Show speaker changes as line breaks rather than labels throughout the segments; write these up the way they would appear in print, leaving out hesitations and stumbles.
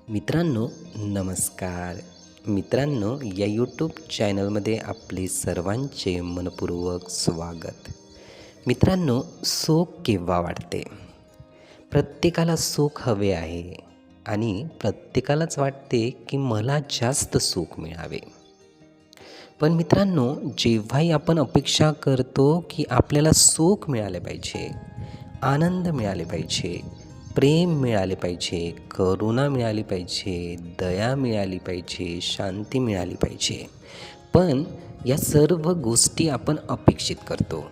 मित्रांनो, नमस्कार. मित्रांनो, या यूट्यूब चॅनलमध्ये आपले सर्वांचे मनपूर्वक स्वागत. मित्रांनो, सुख केव्हा वाटते? प्रत्येकाला सुख हवे आहे आणि प्रत्येकालाच वाटते की मला जास्त सुख मिळावे. पण मित्रांनो, जेव्हाही आपण अपेक्षा करतो की आपल्याला सुख मिळाले पाहिजे, आनंद मिळाले पाहिजे, प्रेम मिळाले पाहिजे, करुणा मिळाली पाहिजे, दया मिळाली पाहिजे, शांती मिळाली पाहिजे. पण या सर्व गोष्टी आपण अपेक्षित करतो.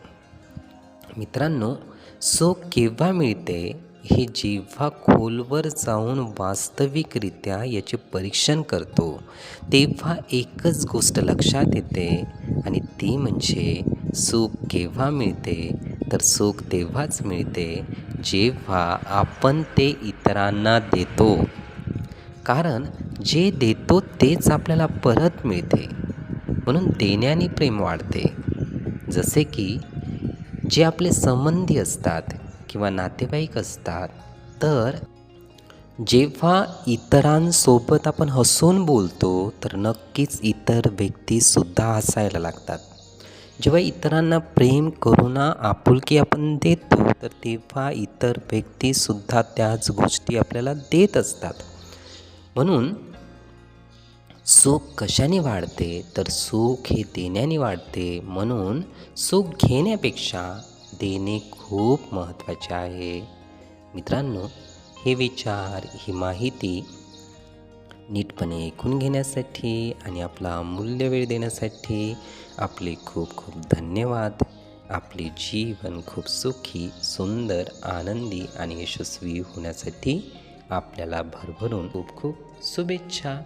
मित्रांनो, सुख केव्हा मिळते हे जेव्हा खोलवर जाऊन वास्तविकरित्या याचे परीक्षण करतो, तेव्हा एकच गोष्ट लक्षात येते आणि ती म्हणजे सुख केव्हा मिळते, तर सुख तेव्हाच मिळते जेव्हा आपण ते इतरांना देतो. कारण जे देतो तेच आपल्याला परत मिळते. म्हणून देण्याने प्रेम वाढते. जसे की जे आपले संबंधी असतात किंवा नातेवाईक असतात, तर जेव्हा इतरांसोबत आपण हसून बोलतो तर नक्कीच इतर व्यक्तीसुद्धा हसायला लागतात. जेव्हा इतरांना प्रेम, करुणा, आपुलकी आपण देतो तर तेव्हा इतर व्यक्तीसुद्धा त्याच गोष्टी आपल्याला देत असतात. म्हणून सुख कशाने वाढते, तर सुख हे देण्याने वाढते. म्हणून सुख घेण्यापेक्षा देणे खूप महत्त्वाचे आहे. मित्रांनो, हे विचार, ही माहिती नीटपणे ऐकून घेण्यासाठी आणि आपला अमूल्य वेळ देण्यासाठी आपले खूप खूप धन्यवाद. आपले जीवन खूप सुखी, सुंदर, आनंदी आणि यशस्वी होण्यासाठी आपल्याला भरभरून खूप खूप शुभेच्छा.